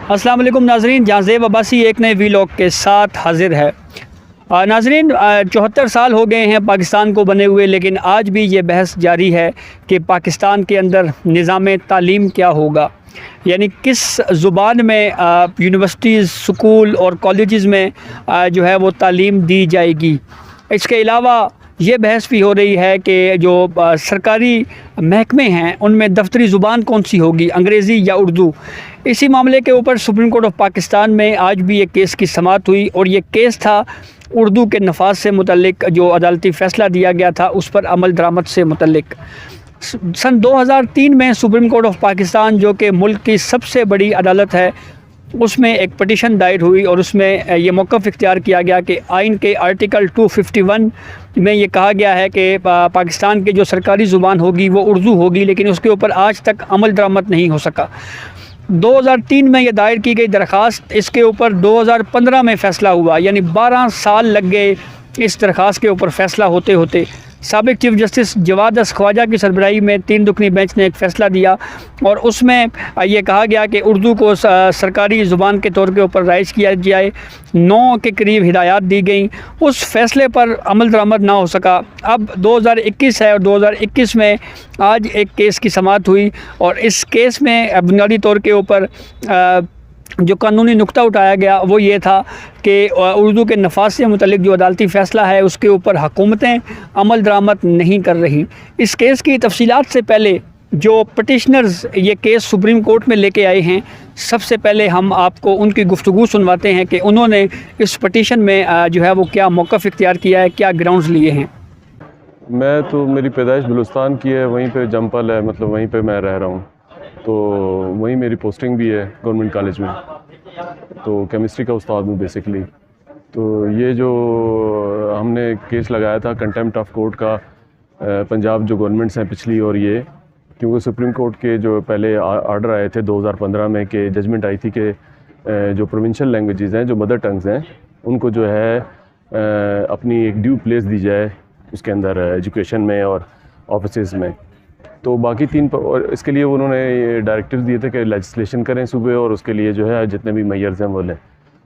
अस्सलाम वालेकुम नाजरीन, जहाज़ेब अब्बासी एक नए वीलॉग के साथ हाजिर है। नाजरीन, 74 साल हो गए हैं पाकिस्तान को बने हुए, लेकिन आज भी ये बहस जारी है कि पाकिस्तान के अंदर निज़ाम तालीम क्या होगा, यानी किस ज़ुबान में यूनिवर्सिटीज़, स्कूल और कॉलेजेस में जो है वो तालीम दी जाएगी। इसके अलावा ये बहस भी हो रही है कि जो सरकारी महकमे हैं उनमें दफ्तरी ज़ुबान कौन सी होगी, अंग्रेज़ी या उर्दू। इसी मामले के ऊपर सुप्रीम कोर्ट ऑफ पाकिस्तान में आज भी एक केस की समाअत हुई और ये केस था उर्दू के नफाज से मुतल्लिक। जो अदालती फ़ैसला दिया गया था उस पर अमल दरामद से मुतल्लिक सन 2003 में सुप्रीम कोर्ट ऑफ पाकिस्तान, जो कि मुल्क की सबसे बड़ी अदालत है, उसमें एक पटिशन दायर हुई और उसमें ये मौक़िफ़ इख्तियार किया गया कि आइन के आर्टिकल 251 में ये कहा गया है कि पाकिस्तान की जो सरकारी ज़ुबान होगी वो उर्दू होगी, लेकिन उसके ऊपर आज तक अमल दरामद नहीं हो सका। 2003 में ये दायर की गई दरख्वास्त, इसके ऊपर 2015 में फ़ैसला हुआ, यानी 12 साल लग गए इस दरख्वास्त के ऊपर फ़ैसला होते होते। साबिक़ चीफ़ जस्टिस जवाद ख्वाजा की सरबराही में 3 रुकनी बेंच ने एक फ़ैसला दिया और उसमें ये कहा गया कि उर्दू को सरकारी ज़ुबान के तौर के ऊपर राइज किया जाए। 9 के करीब हिदायत दी गई, उस फ़ैसले पर अमल दरामद ना हो सका। अब 2021 है और 2021 में आज एक केस की समाअत हुई और इस केस में बुनियादी तौर के ऊपर जो कानूनी नुक्ता उठाया गया वो ये था कि उर्दू के नफाज से मुतल्लिक जो अदालती फ़ैसला है उसके ऊपर हुकूमतें अमल दरामद नहीं कर रही। इस केस की तफसीलात से पहले जो पटिशनर्स ये केस सुप्रीम कोर्ट में लेके आए हैं, सबसे पहले हम आपको उनकी गुफ्तगू सुनवाते हैं कि उन्होंने इस पटिशन में जो है वो क्या मौक़िफ़ इख्तियार किया है, क्या ग्राउंड्स लिए हैं। मैं तो, मेरी पैदाइश बलूचिस्तान की है, वहीं पे जमपल है, मतलब वहीं पे मैं रह रहा हूँ, तो वहीं मेरी पोस्टिंग भी है गवर्नमेंट कॉलेज में, तो केमिस्ट्री का उस्ताद हूँ बेसिकली। तो ये जो हमने केस लगाया था कंटेम्प्ट ऑफ कोर्ट का, पंजाब जो गवर्नमेंट्स हैं पिछली, और ये क्योंकि सुप्रीम कोर्ट के जो पहले आर्डर आए थे 2015 में कि जजमेंट आई थी कि जो प्रोविंशियल लैंग्वेजेस हैं, जो मदर टंग्स हैं, उनको जो है अपनी एक ड्यू प्लेस दी जाए उसके अंदर एजुकेशन में और ऑफिसेज़ में। तो बाकी 3 और इसके लिए उन्होंने ये डायरेक्टिव्स दिए थे कि लेजिस्लेशन करें सूबे, और उसके लिए जो है जितने भी मेयर्स हैं वो लें।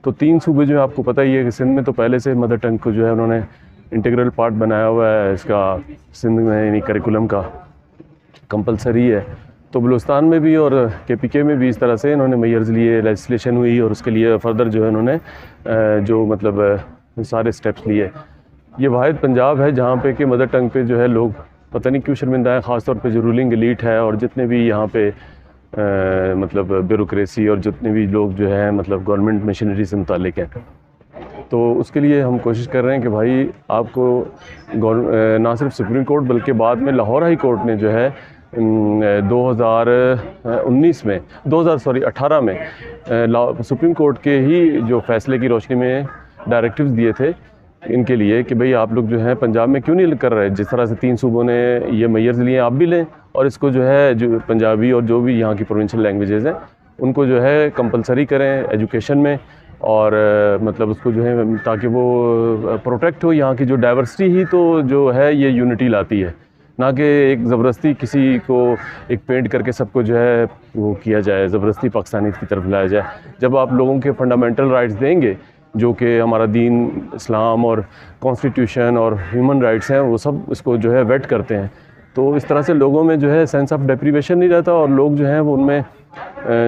तो 3 सूबे जो है आपको पता ही है कि सिंध में तो पहले से मदर टंग को जो है उन्होंने इंटीग्रल पार्ट बनाया हुआ है इसका, सिंध में यानी करिकुलम का कंपलसरी है। तो बलूचिस्तान में भी और KPK में भी इस तरह से इन्होंने मेयर्स लिए, लेजिस्लेशन हुई और उसके लिए फर्दर जो है उन्होंने जो मतलब सारे स्टेप्स लिए। ये वाहिद पंजाब है जहाँ पे कि मदर टंग पे जो है लोग पता नहीं क्यों शर्मिंदा है, ख़ास तौर पे जो रूलिंग एलीट है और जितने भी यहाँ पे मतलब ब्यूरोक्रेसी और जितने भी लोग जो है मतलब गवर्नमेंट मशीनरी से मुतालिक हैं। तो उसके लिए हम कोशिश कर रहे हैं कि भाई आपको ना सिर्फ सुप्रीम कोर्ट बल्कि बाद में लाहौर हाई कोर्ट ने जो है 2018 में सुप्रीम कोर्ट के ही जो फैसले की रोशनी में डायरेक्टिव्स दिए थे इनके लिए कि भाई आप लोग जो है पंजाब में क्यों नहीं कर रहे, जिस तरह से 3 सूबों ने ये मेयर्स लिए आप भी लें, और इसको जो है जो पंजाबी और जो भी यहाँ की प्रोविंशियल लैंग्वेजेस हैं उनको जो है कंपलसरी करें एजुकेशन में, और मतलब उसको जो है ताकि वो प्रोटेक्ट हो। यहाँ की जो डाइवर्सिटी ही तो जो है ये यूनिटी लाती है, ना कि एक ज़बरदस्ती किसी को एक पेंट करके सबको जो है वो किया जाए, ज़बरदस्ती पाकिस्तानी की तरफ लाया जाए। जब आप लोगों के फंडामेंटल राइट्स देंगे, जो कि हमारा दीन इस्लाम और कॉन्स्टिट्यूशन और ह्यूमन राइट्स हैं, वो सब इसको जो है वेट करते हैं, तो इस तरह से लोगों में जो है सेंस ऑफ डेप्रीवेशन नहीं रहता, और लोग जो हैं वो उनमें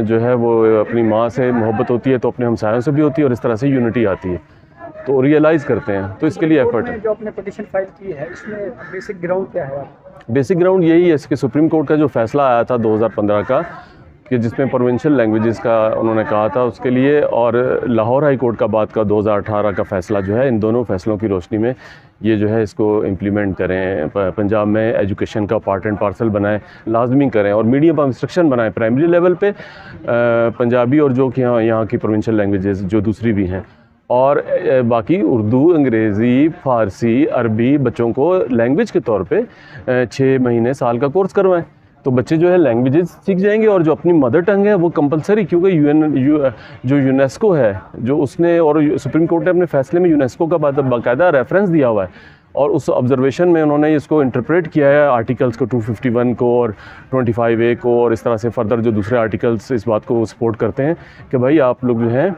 जो है वो अपनी माँ से मोहब्बत होती है तो अपने हमसायों से भी होती है, और इस तरह से यूनिटी आती है, तो रियलाइज़ करते हैं। तो इसके लिए एफर्ट है। जो आपने पिटीशन फाइल की है इसमें बेसिक ग्राउंड क्या है? बेसिक ग्राउंड यही है कि सुप्रीम कोर्ट का जो फैसला आया था 2015 का, कि जिसमें प्रोविंशियल लैंग्वेजेस का उन्होंने कहा था उसके लिए, और लाहौर हाई कोर्ट का बाद का 2018 का फ़ैसला जो है, इन दोनों फ़ैसलों की रोशनी में ये जो है इसको इम्प्लीमेंट करें, पंजाब में एजुकेशन का पार्ट एंड पार्सल बनाएं, लाजमी करें, और मीडियम ऑफ इंस्ट्रक्शन बनाएं प्राइमरी लेवल पे पंजाबी और जो कि यहाँ की प्रोविंशियल लैंग्वेजेस जो दूसरी भी हैं, और बाकी उर्दू, अंग्रेज़ी, फ़ारसी, अरबी बच्चों को लैंग्वेज के तौर पे 6 महीने साल का कोर्स करवाएं, तो बच्चे जो है लैंग्वेजेस सीख जाएंगे, और जो अपनी मदर टंग है वो कंपलसरी, क्योंकि जो यूनेस्को है जो उसने, और सुप्रीम कोर्ट ने अपने फ़ैसले में यूनेस्को का बाकायदा रेफरेंस दिया हुआ है, और उस ऑब्जर्वेशन में उन्होंने इसको इंटरप्रेट किया है आर्टिकल्स को 251 को और 25A को, और इस तरह से फर्दर जो दूसरे आर्टिकल्स इस बात को सपोर्ट करते हैं कि भाई आप लोग जो हैं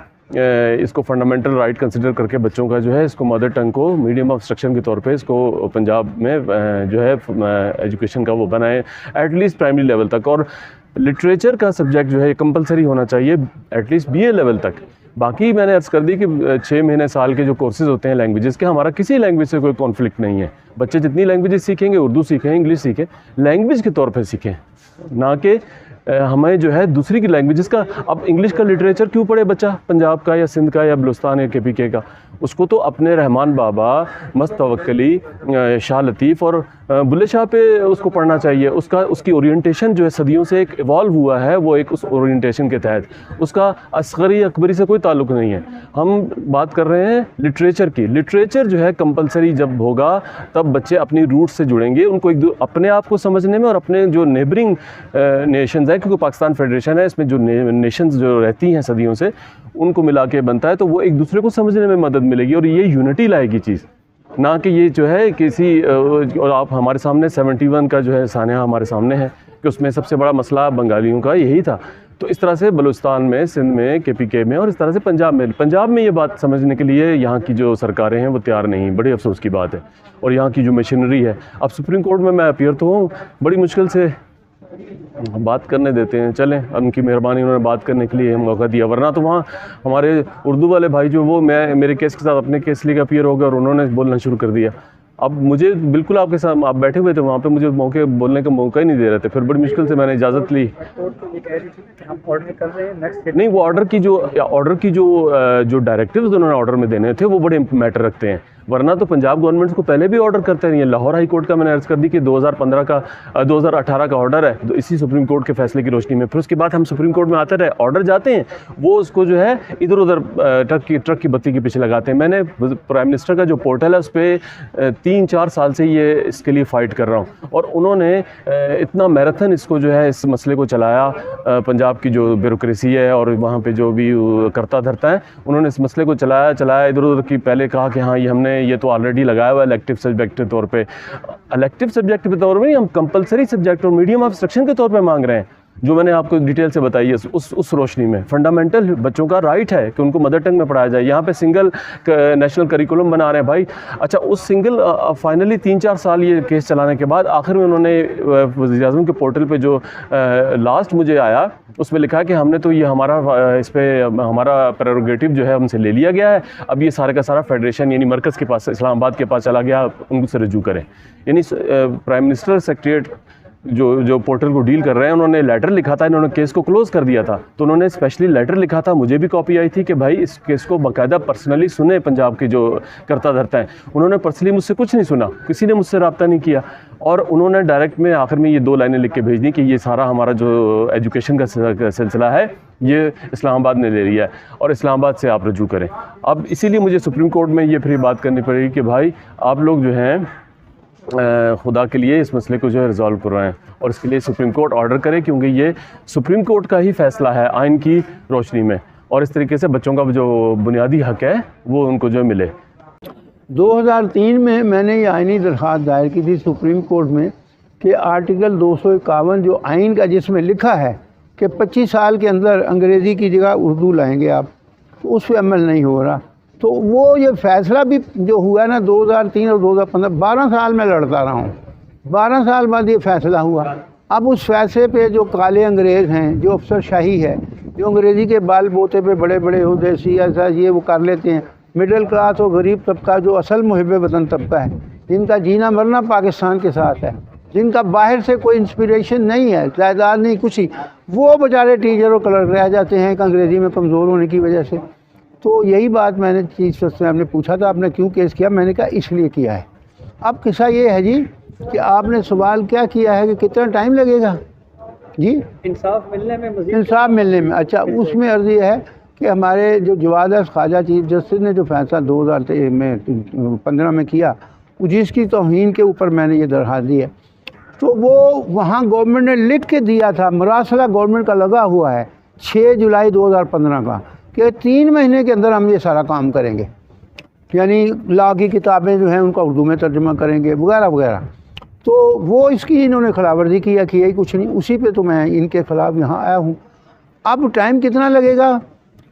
इसको फंडामेंटल राइट कंसिडर करके बच्चों का जो है इसको मदर टंग को मीडियम ऑफ इंस्ट्रक्शन के तौर पे इसको पंजाब में जो है एजुकेशन का वो बनाए एटलीस्ट प्राइमरी लेवल तक। और लिटरेचर का सब्जेक्ट जो है कंपलसरी होना चाहिए एटलीस्ट BA लेवल तक। बाकी मैंने अर्ज़ कर दी कि 6 महीने साल के जो कोर्सेज़ होते हैं लैंग्वेजेस के, हमारा किसी लैंग्वेज से कोई कॉन्फ्लिक्ट नहीं है। बच्चे जितनी लैंग्वेजेस सीखेंगे, उर्दू सीखें, इंग्लिश सीखें, लैंग्वेज के तौर पे सीखें, ना कि हमें जो है दूसरी की लैंग्वेजेस का। अब इंग्लिश का लिटरेचर क्यों पढ़े बच्चा पंजाब का या सिंध का या बलूचिस्तान या KPK का? उसको तो अपने रहमान बाबा, मस्त तवक्कली, शाह लतीफ़ और बुल्ले शाह पे उसको पढ़ना चाहिए। उसकी ओरिएंटेशन जो है सदियों से एक इवॉल्व हुआ है, वो एक उस ओरिएंटेशन के तहत, उसका असगरी अकबरी से कोई ताल्लुक़ नहीं है। हम बात कर रहे हैं लिटरेचर की। लिटरेचर जो है कंपलसरी जब होगा तब बच्चे अपनी रूट से जुड़ेंगे, उनको अपने आप को समझने में और अपने जो नेबरिंग नेशंस हैं, क्योंकि पाकिस्तान फेडरेशन है, इसमें जो नेशंस जो रहती हैं सदियों से उनको मिला के बनता है, तो वो एक दूसरे को समझने में मदद मिलेगी और ये यूनिटी लाएगी चीज़, ना कि ये जो है किसी। और आप हमारे सामने 71 का जो है सानिया हमारे सामने है कि उसमें सबसे बड़ा मसला बंगालियों का यही था। तो इस तरह से बलूचिस्तान में, सिंध में, KPK में और इस तरह से पंजाब में ये बात समझने के लिए यहाँ की जो सरकारें हैं वो तैयार नहीं। बड़ी अफसोस की बात है। और यहाँ की जो मशीनरी है, अब सुप्रीम कोर्ट में मैं अपीयर तो हूँ, बड़ी मुश्किल से बात करने देते हैं। चलें, उनकी मेहरबानी, उन्होंने बात करने के लिए मौका दिया, वरना तो वहाँ हमारे उर्दू वाले भाई जो वो मेरे केस के साथ अपने केस लेकर अपीयर हो गए और उन्होंने बोलना शुरू कर दिया। अब मुझे बिल्कुल आपके साथ, आप बैठे हुए थे वहाँ पे, मुझे मौके बोलने का मौका ही नहीं दे रहे थे। फिर बड़ी मुश्किल से मैंने इजाज़त ली। नहीं, वो ऑर्डर की जो डायरेक्टिव्स उन्होंने ऑर्डर में देने थे वो बड़े मैटर रखते हैं, वरना तो पंजाब गवर्नमेंट को पहले भी ऑर्डर करते रही है। लाहौर हाई कोर्ट का मैंने अर्ज़ कर दी कि 2018 का ऑर्डर है, तो इसी सुप्रीम कोर्ट के फैसले की रोशनी में फिर उसके बाद हम सुप्रीम कोर्ट में आते रहे, ऑर्डर जाते हैं, वो उसको जो है इधर उधर ट्रक की बत्ती के पीछे लगाते हैं। मैंने प्राइम मिनिस्टर का जो पोर्टल है उस पर 3-4 साल से ये इसके लिए फ़ाइट कर रहा हूँ, और उन्होंने इतना मैराथन इसको जो है इस मसले को चलाया। पंजाब की जो ब्यूरोक्रेसी है और वहाँ पे जो भी करता धरता है, उन्होंने इस मसले को चलाया इधर उधर की। पहले कहा कि हाँ ये तो ऑलरेडी लगाया हुआ है इलेक्टिव सब्जेक्ट के तौर पे, इलेक्टिव सब्जेक्ट के तौर पे हम कंपलसरी सब्जेक्ट और मीडियम ऑफ इंस्ट्रक्शन के तौर पे मांग रहे हैं, जो मैंने आपको डिटेल से बताई है। उस रोशनी में फंडामेंटल बच्चों का राइट है कि उनको मदर टंग में पढ़ाया जाए। यहाँ पे सिंगल नेशनल करिकुलम बना रहे हैं भाई। अच्छा, उस सिंगल फाइनली 3-4 साल ये केस चलाने के बाद आखिर में उन्होंने वज़ीर-ए-आज़म के पोर्टल पे जो लास्ट मुझे आया उसमें लिखा है कि हमने तो ये इस पर हमारा प्रेरोगेटिव जो है हमसे ले लिया गया है, अब ये सारा का सारा फेडरेशन यानी मरकज़ के पास, इस्लामाबाद के पास चला गया, उनसे रजू करें। यानी प्राइम मिनिस्टर सेक्रेटरीट जो पोर्टल को डील कर रहे हैं, उन्होंने लेटर लिखा था, इन्होंने केस को क्लोज़ कर दिया था, तो उन्होंने स्पेशली लेटर लिखा था, मुझे भी कॉपी आई थी कि भाई इस केस को बाकायदा पर्सनली सुने पंजाब के जो करता धरता है। उन्होंने पर्सनली मुझसे कुछ नहीं सुना, किसी ने मुझसे रब्ता नहीं किया, और उन्होंने डायरेक्ट में आखिर में ये 2 लाइनें लिख के भेज दी कि ये सारा हमारा जो एजुकेशन का सिलसिला है ये इस्लामाबाद ने ले लिया है और इस्लामाबाद से आप रजू करें। अब इसीलिए मुझे सुप्रीम कोर्ट में ये फिर बात करनी पड़ेगी कि भाई आप लोग जो हैं खुदा के लिए इस मसले को जो है रिजॉल्व कर रहे हैं, और इसके लिए सुप्रीम कोर्ट ऑर्डर करे, क्योंकि ये सुप्रीम कोर्ट का ही फैसला है आइन की रोशनी में, और इस तरीके से बच्चों का जो बुनियादी हक है वो उनको जो मिले। 2003 में मैंने ये आइनी दरख्वास्त दायर की थी सुप्रीम कोर्ट में कि आर्टिकल 251 जो आइन का, जिसमें लिखा है कि 25 साल के अंदर अंग्रेज़ी की जगह उर्दू लाएंगे आप, तो उस पर अमल नहीं हो रहा। तो वो ये फ़ैसला भी जो हुआ ना 2003 और 2015, 12 साल में लड़ता रहा हूँ, 12 साल बाद ये फ़ैसला हुआ। अब उस फैसले पे जो काले अंग्रेज़ हैं, जो अफसरशाही है, जो अंग्रेज़ी के बाल बोते पे बड़े बड़े उहदे सियासत ये वो कर लेते हैं, मिडिल क्लास और गरीब तबका जो असल मुहिब वतन तबका है, जिनका जीना मरना पाकिस्तान के साथ है, जिनका बाहर से कोई इंस्पिरेशन नहीं है, जायदाद नहीं कुछ ही, वो बेचारे टीचर और क्लर्क रह जाते हैं अंग्रेज़ी में कमज़ोर होने की वजह से। तो यही बात मैंने चीफ जस्टिस साहब ने पूछा था, आपने क्यों केस किया? मैंने कहा इसलिए किया है। अब किस्सा ये है जी कि आपने सवाल क्या किया है कि कितना टाइम लगेगा जी इंसाफ मिलने में, इंसाफ मिलने में। अच्छा, उसमें अर्ज़ ये है कि हमारे जो जवाद ख्वाजा चीफ जस्टिस ने जो फैसला 2015 में किया, जिसकी तौहीन के ऊपर मैंने ये दरख्वास्त दी है, तो वो वहाँ गवर्नमेंट ने लिख के दिया था, मरासला गवर्नमेंट का लगा हुआ है 6 जुलाई 2015 का, कि 3 महीने के अंदर हम ये सारा काम करेंगे। यानी लॉ की किताबें जो हैं उनका उर्दू में तर्जुमा करेंगे वगैरह वगैरह। तो वो इसकी इन्होंने खिलाफवर्जी किया ही कुछ नहीं, उसी पे तो मैं इनके ख़िलाफ़ यहाँ आया हूँ। अब टाइम कितना लगेगा,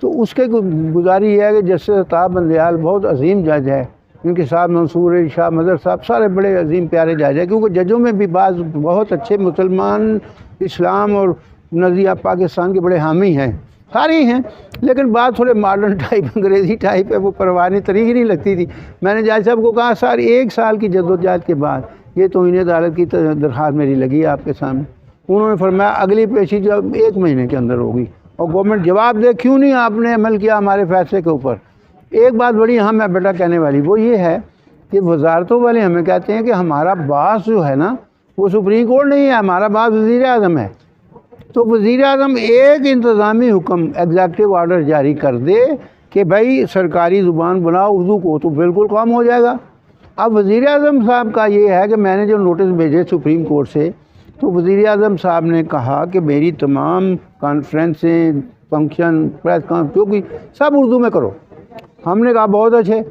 तो उसके गुजारी ये है कि जस्टिस अताब बंदयाल बहुत अजीम जज है, इनके साथ मंसूर शाह मदर साहब सारे बड़े अजीम प्यारे जज है, क्योंकि जजों में भी बाज़ बहुत अच्छे मुसलमान, इस्लाम और नज़रिया पाकिस्तान के बड़े हामी हैं, सारे ही हैं, लेकिन बात थोड़े मॉडर्न टाइप अंग्रेज़ी टाइप है, वो परवानी तरीक़ नहीं लगती थी। मैंने जज साहब को कहा सर 1 साल की जद्दोजहद के बाद ये तौहीन अदालत की दरख्वास्त मेरी लगी है आपके सामने। उन्होंने फरमाया अगली पेशी जब 1 महीने के अंदर होगी और गवर्नमेंट जवाब दे क्यों नहीं आपने अमल किया हमारे फैसले के ऊपर। एक बात बड़ी अहम है बेटा कहने वाली, वो ये है कि वजारतों वाले हमें कहते हैं कि हमारा बास जो है ना वो सुप्रीम कोर्ट नहीं है, हमारा बास वज़ीर आज़म है। तो वज़ीर आज़म एक इंतज़ामी हुक्म एग्जेक्टिव ऑर्डर जारी कर दे कि भाई सरकारी ज़ुबान बनाओ उर्दू को, तो बिल्कुल काम हो जाएगा। अब वज़ीर आज़म साहब का ये है कि मैंने जो नोटिस भेजे सुप्रीम कोर्ट से, तो वज़ीर आज़म साहब ने कहा कि मेरी तमाम कॉन्फ्रेंसें, फंक्शन, प्रेस कॉन्फ्रेंस जो भी सब उर्दू में करो। हमने कहा बहुत अच्छे।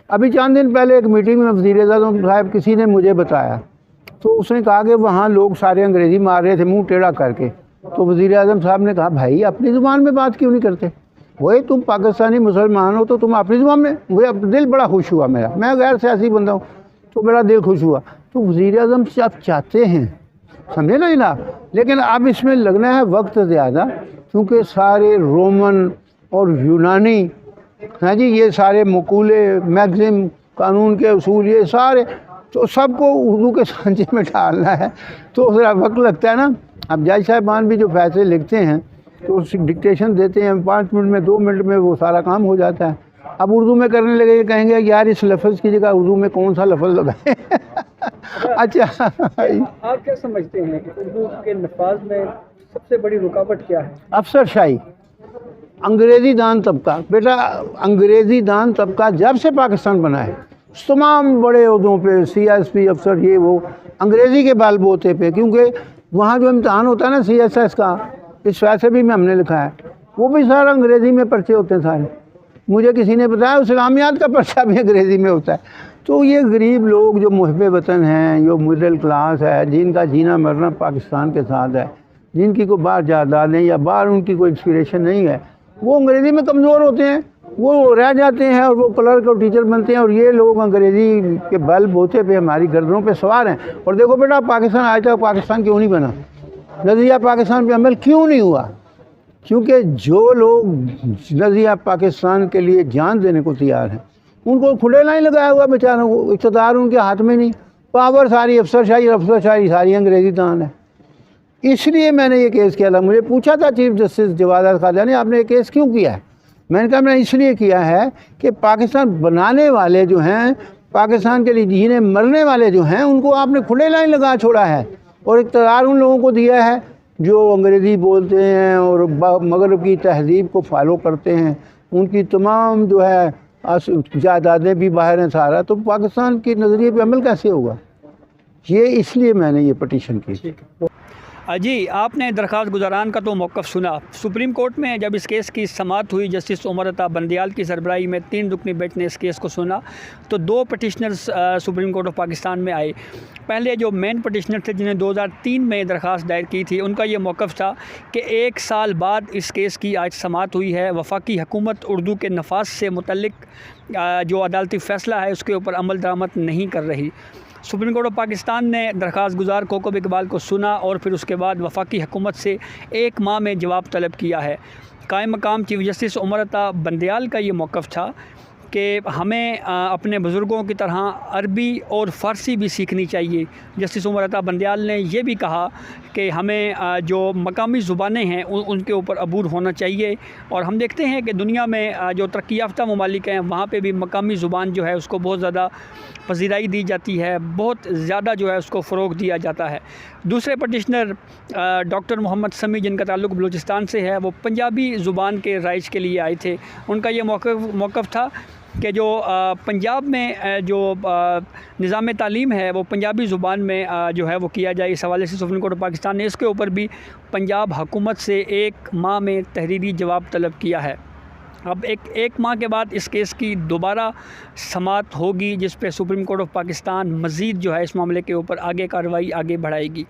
अभी चंद दिन पहले एक मीटिंग में वज़ीर आज़म साहब किसी ने मुझे बताया, तो उसने कहा कि वहाँ लोग सारे अंग्रेज़ी मार रहे थे मुँह टेढ़ा करके। तो वज़ीर आज़म साहब ने कहा भाई अपनी ज़ुबान में बात क्यों नहीं करते, वही तुम पाकिस्तानी मुसलमान हो तो तुम अपनी ज़ुबान में। मुझे दिल बड़ा खुश हुआ मेरा, मैं गैर सियासी बंदा हूँ तो मेरा दिल खुश हुआ। तो वज़ीर आज़म साहब चाहते हैं, समझे ना जनाब, लेकिन अब इसमें लगना है वक्त ज़्यादा, क्योंकि सारे रोमन और यूनानी हैं जी, ये सारे मकूले मैक्सिम कानून के उसूल ये सारे तो सबको उर्दू के सांचे में डालना है, तो ज़रा वक्त लगता है ना। अब जज साहिबान भी जो फैसले लिखते हैं तो उस डिक्टेशन देते हैं 5 मिनट में 2 मिनट में वो सारा काम हो जाता है। अब उर्दू में करने लगे कहेंगे यार इस लफ्ज़ की जगह उर्दू में कौन सा लफ्ज़ लगाएं। अच्छा आप क्या समझते हैं कि उर्दू के नफाज में सबसे बड़ी रुकावट क्या है? अफसरशाही, अंग्रेज़ी दान तबका। बेटा अंग्रेज़ी दान तबका जब से पाकिस्तान बना है तमाम बड़े ओहदों पे CSP अफसर ये वो अंग्रेज़ी के बलबूते पे, क्योंकि वहाँ जो इम्तहान होता है ना CSS का, इस फैसले भी में हमने लिखा है, वो भी सारा अंग्रेज़ी में पर्चे होते हैं सारे। मुझे किसी ने बताया इस्लामियात का पर्चा भी अंग्रेज़ी में होता है। तो ये गरीब लोग जो मुहब्बे वतन हैं, जो मिडिल क्लास है, जिनका जीना मरना पाकिस्तान के साथ है, जिनकी कोई बाहर जायदाद नहीं या बाहर उनकी कोई इंस्पिरेशन नहीं है, वो अंग्रेज़ी में कमज़ोर होते हैं, वो रह जाते हैं और वो क्लर्क और टीचर बनते हैं। और ये लोग अंग्रेज़ी के बल बोते पे हमारी गर्दनों पे सवार हैं। और देखो बेटा पाकिस्तान आज तक पाकिस्तान क्यों नहीं बना, नज़रिया पाकिस्तान पे अमल क्यों नहीं हुआ, क्योंकि जो लोग नज़रिया पाकिस्तान के लिए जान देने को तैयार हैं उनको खुले लाइन लगाया हुआ बेचारों को, इक़्तिदार उनके हाथ में नहीं, पावर सारी अफसरशाही सारी अंग्रेज़ी दान है। इसलिए मैंने ये केस किया था। मुझे पूछा था चीफ जस्टिस जवाद खाजा ने आपने ये केस क्यों किया है, मैंने कहा मैंने इसलिए किया है कि पाकिस्तान बनाने वाले जो हैं, पाकिस्तान के लिए जीने मरने वाले जो हैं, उनको आपने खुले लाइन लगा छोड़ा है और इक़्तिदार उन लोगों को दिया है जो अंग्रेज़ी बोलते हैं और मगरब की तहज़ीब को फॉलो करते हैं। उनकी तमाम जो है जायदादें भी बाहर हैं सारा, तो पाकिस्तान के नज़रिए पे अमल कैसे होगा। ये इसलिए मैंने ये पटिशन की। जी, आपने दरख्वास्त गुज़ारान का तो मौक़िफ़ सुना। सुप्रीम कोर्ट में जब इस केस की समाअत हुई, जस्टिस उमर अता बंदयाल की सरबराही में 3 रुकनी बेंच ने इस केस को सुना, तो 2 petitioners supreme court of Pakistan में आए। पहले जो मेन पटिशनर थे जिन्हें 2003 में दरख्वास्त दायर की थी, उनका ये मौक़िफ़ था कि 1 साल बाद इस केस की आज समाअत हुई है, वफाकी हुकूमत उर्दू के नफाज से मुतल्लिक़ जो अदालती फ़ैसला है उसके ऊपर अमल दरामद नहीं कर रही। सुप्रीम कोर्ट ऑफ पाकिस्तान ने दरख्वास्त गुज़ार कोकब इकबाल को सुना और फिर उसके बाद वफाकी हुकूमत से 1 माह में जवाब तलब किया है। कायम मकाम चीफ जस्टिस उमर अता बंदयाल का ये मौक़िफ़ था कि हमें अपने बुज़ुर्गों की तरह अरबी और फ़ारसी भी सीखनी चाहिए। जस्टिस उमर अता बंदयाल ने यह भी कहा कि हमें जो मकामी ज़ुबानें हैं उनके ऊपर अबूर होना चाहिए। और हम देखते हैं कि दुनिया में जो तरक्की याफ़्ता ममालिक हैं वहाँ पे भी मकामी ज़ुबान जो है उसको बहुत ज़्यादा पजीराई दी जाती है, बहुत ज़्यादा जो है उसको फ़रोग़ दिया जाता है। दूसरे पटिशनर डॉक्टर मोहम्मद समी, जिनका ताल्लुक़ बलूचिस्तान से है, वो पंजाबी ज़ुबान के राइज के लिए आए थे। उनका ये मौक़िफ़ था कि जो पंजाब में जो निज़ाम तालीम है वो पंजाबी ज़ुबान में जो है वो किया जाए। इस हवाले से सुप्रीम कोर्ट ऑफ पाकिस्तान ने इसके ऊपर भी पंजाब हुकूमत से 1 माह में तहरीरी जवाब तलब किया है। अब एक माह के बाद इस केस की दोबारा समाअत होगी, जिस पे सुप्रीम कोर्ट ऑफ पाकिस्तान मज़ीद जो है इस मामले के ऊपर आगे कार्रवाई आगे बढ़ाएगी।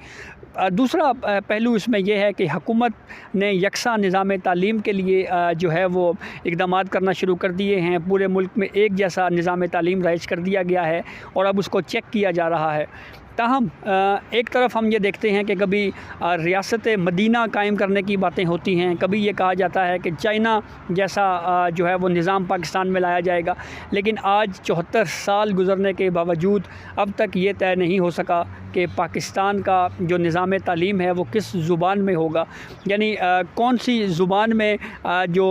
दूसरा पहलू इसमें यह है कि हुकूमत ने यकसा निज़ाम तालीम के लिए जो है वो इक़दामात करना शुरू कर दिए हैं। पूरे मुल्क में एक जैसा निज़ाम तालीम राइज कर दिया गया है और अब उसको चेक किया जा रहा है। ताहम एक तरफ हम ये देखते हैं कि कभी रियासत मदीना कायम करने की बातें होती हैं, कभी ये कहा जाता है कि चाइना जैसा जो है वो निज़ाम पाकिस्तान में लाया जाएगा, लेकिन आज 74 साल गुज़रने के बावजूद अब तक ये तय नहीं हो सका कि पाकिस्तान का जो निज़ाम तालीम है वो किस ज़ुबान में होगा, यानी कौन सी ज़ुबान में जो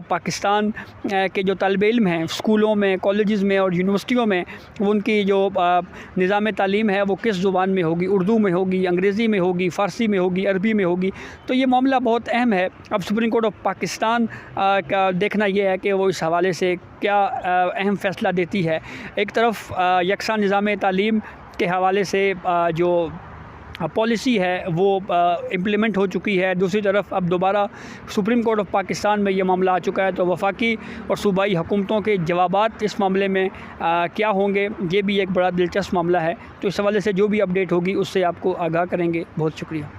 पाकिस्तान के जो तालिब इल्म हैं स्कूलों में, कॉलेजेस में और यूनिवर्सिटियों में, उनकी जो निज़ाम तालीम है वो किस ज़ुबान में होगी, उर्दू में होगी, अंग्रेज़ी में होगी, फ़ारसी में होगी, अरबी में होगी। तो ये मामला बहुत अहम है। अब सुप्रीम कोर्ट ऑफ पाकिस्तान का देखना ये है कि वो इस हवाले से क्या अहम फ़ैसला देती है। एक तरफ यकसा निज़ाम तालीम के हवाले से जो पॉलिसी है वो इम्प्लीमेंट हो चुकी है, दूसरी तरफ अब दोबारा सुप्रीम कोर्ट ऑफ पाकिस्तान में ये मामला आ चुका है। तो वफाकी और सूबाई हुकूमतों के जवाबात इस मामले में क्या होंगे, ये भी एक बड़ा दिलचस्प मामला है। तो इस हवाले से जो भी अपडेट होगी उससे आपको आगाह करेंगे। बहुत शुक्रिया।